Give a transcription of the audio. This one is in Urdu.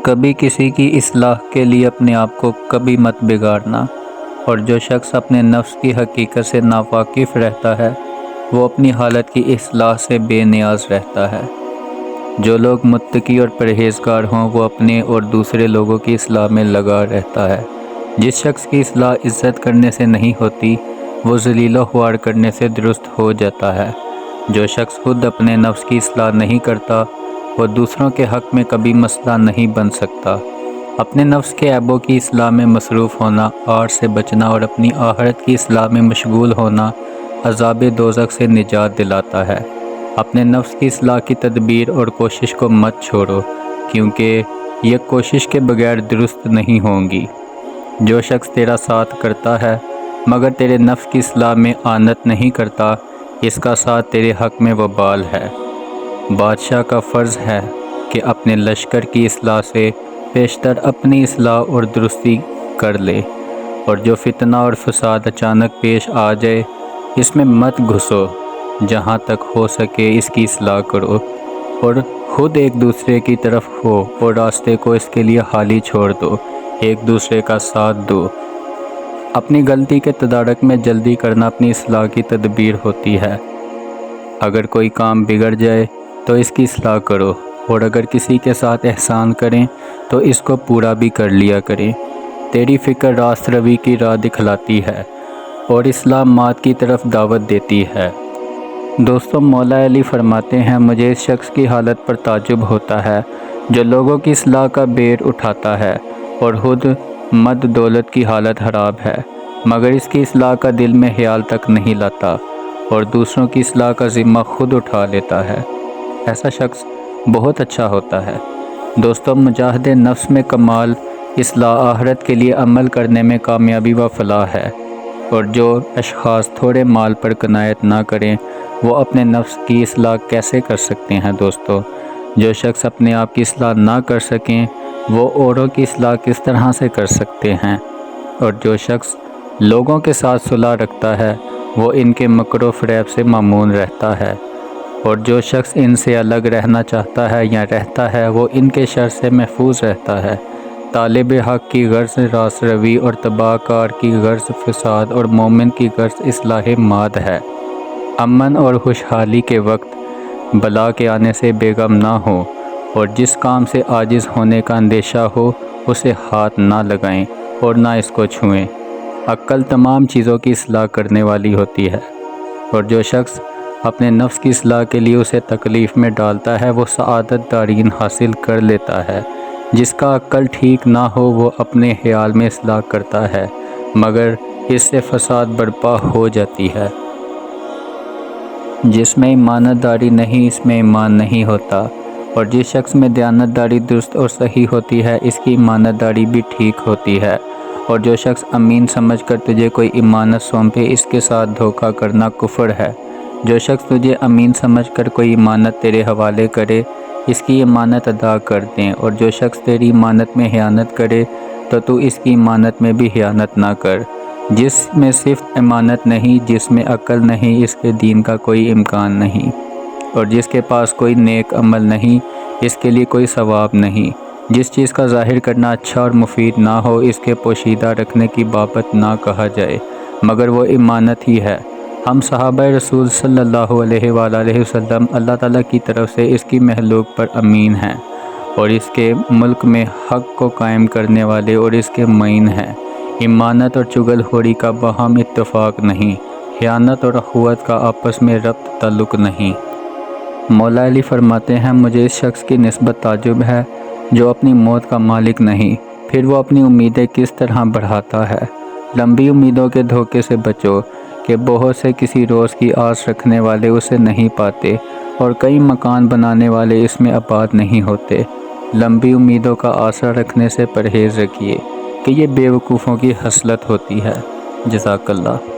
کبھی کسی کی اصلاح کے لیے اپنے آپ کو کبھی مت بگاڑنا، اور جو شخص اپنے نفس کی حقیقت سے ناواقف رہتا ہے وہ اپنی حالت کی اصلاح سے بے نیاز رہتا ہے۔ جو لوگ متقی اور پرہیزگار ہوں وہ اپنے اور دوسرے لوگوں کی اصلاح میں لگا رہتا ہے۔ جس شخص کی اصلاح عزت کرنے سے نہیں ہوتی وہ ذلیل و خوار کرنے سے درست ہو جاتا ہے۔ جو شخص خود اپنے نفس کی اصلاح نہیں کرتا وہ دوسروں کے حق میں کبھی مسئلہ نہیں بن سکتا۔ اپنے نفس کے عیبوں کی اصلاح میں مصروف ہونا، آڑ سے بچنا اور اپنی آخرت کی اصلاح میں مشغول ہونا عذاب دوزخ سے نجات دلاتا ہے۔ اپنے نفس کی اصلاح کی تدبیر اور کوشش کو مت چھوڑو، کیونکہ یہ کوشش کے بغیر درست نہیں ہوں گی۔ جو شخص تیرا ساتھ کرتا ہے مگر تیرے نفس کی اصلاح میں اعانت نہیں کرتا، اس کا ساتھ تیرے حق میں وبال ہے۔ بادشاہ کا فرض ہے کہ اپنے لشکر کی اصلاح سے پیشتر اپنی اصلاح اور درستی کر لے، اور جو فتنہ اور فساد اچانک پیش آ جائے اس میں مت گھسو، جہاں تک ہو سکے اس کی اصلاح کرو، اور خود ایک دوسرے کی طرف ہو اور راستے کو اس کے لیے خالی چھوڑ دو، ایک دوسرے کا ساتھ دو۔ اپنی غلطی کے تدارک میں جلدی کرنا اپنی اصلاح کی تدبیر ہوتی ہے۔ اگر کوئی کام بگڑ جائے تو اس کی اصلاح کرو، اور اگر کسی کے ساتھ احسان کریں تو اس کو پورا بھی کر لیا کریں۔ تیری فکر راست روی کی راہ دکھلاتی ہے اور اصلاح مات کی طرف دعوت دیتی ہے۔ دوستو، مولا علی فرماتے ہیں، مجھے اس شخص کی حالت پر تعجب ہوتا ہے جو لوگوں کی اصلاح کا بیر اٹھاتا ہے اور خود مد دولت کی حالت خراب ہے، مگر اس کی اصلاح کا دل میں خیال تک نہیں لاتا اور دوسروں کی اصلاح کا ذمہ خود اٹھا لیتا ہے۔ ایسا شخص بہت اچھا ہوتا ہے۔ دوستو، مجاہدے نفس میں کمال اصلاح آخرت کے لیے عمل کرنے میں کامیابی و فلاح ہے، اور جو اشخاص تھوڑے مال پر قناعت نہ کریں وہ اپنے نفس کی اصلاح کیسے کر سکتے ہیں؟ دوستو، جو شخص اپنے آپ کی اصلاح نہ کر سکیں وہ اوروں کی اصلاح کس طرح سے کر سکتے ہیں؟ اور جو شخص لوگوں کے ساتھ صلح رکھتا ہے وہ ان کے مکر و فریب سے مامون رہتا ہے، اور جو شخص ان سے الگ رہنا چاہتا ہے یا رہتا ہے وہ ان کے شر سے محفوظ رہتا ہے۔ طالب حق کی غرض راست روی اور تباہ کار کی غرض فساد اور مومن کی غرض اصلاح ماد ہے۔ امن اور خوشحالی کے وقت بلا کے آنے سے بے غم نہ ہو، اور جس کام سے عاجز ہونے کا اندیشہ ہو اسے ہاتھ نہ لگائیں اور نہ اس کو چھوئیں۔ عقل تمام چیزوں کی اصلاح کرنے والی ہوتی ہے، اور جو شخص اپنے نفس کی اصلاح کے لیے اسے تکلیف میں ڈالتا ہے وہ سعادت دارین حاصل کر لیتا ہے۔ جس کا عقل ٹھیک نہ ہو وہ اپنے خیال میں اصلاح کرتا ہے مگر اس سے فساد برپا ہو جاتی ہے۔ جس میں امانت داری نہیں اس میں ایمان نہیں ہوتا، اور جس شخص میں دیانت داری درست اور صحیح ہوتی ہے اس کی امانت داری بھی ٹھیک ہوتی ہے، اور جو شخص امین سمجھ کر تجھے کوئی امانت سونپے اس کے ساتھ دھوکہ کرنا کفر ہے۔ جو شخص تجھے امین سمجھ کر کوئی امانت تیرے حوالے کرے اس کی امانت ادا کر دیں، اور جو شخص تیری امانت میں خیانت کرے تو اس کی امانت میں بھی خیانت نہ کر۔ جس میں صرف امانت نہیں، جس میں عقل نہیں، اس کے دین کا کوئی امکان نہیں، اور جس کے پاس کوئی نیک عمل نہیں اس کے لیے کوئی ثواب نہیں۔ جس چیز کا ظاہر کرنا اچھا اور مفید نہ ہو اس کے پوشیدہ رکھنے کی بابت نہ کہا جائے، مگر وہ امانت ہی ہے۔ ہم صحابہ رسول صلی اللہ علیہ وآلہ وسلم اللہ تعالیٰ کی طرف سے اس کی مخلوق پر امین ہیں، اور اس کے ملک میں حق کو قائم کرنے والے اور اس کے معین ہیں۔ امانت اور چغل خوری کا باہم اتفاق نہیں، خیانت اور اخوت کا آپس میں ربط تعلق نہیں۔ مولا علی فرماتے ہیں، مجھے اس شخص کی نسبت تعجب ہے جو اپنی موت کا مالک نہیں، پھر وہ اپنی امیدیں کس طرح بڑھاتا ہے۔ لمبی امیدوں کے دھوکے سے بچو کہ بہت سے کسی روز کی آس رکھنے والے اسے نہیں پاتے، اور کئی مکان بنانے والے اس میں آباد نہیں ہوتے۔ لمبی امیدوں کا آسرا رکھنے سے پرہیز رکھیے کہ یہ بے وقوفوں کی خصلت ہوتی ہے۔ جزاک اللہ۔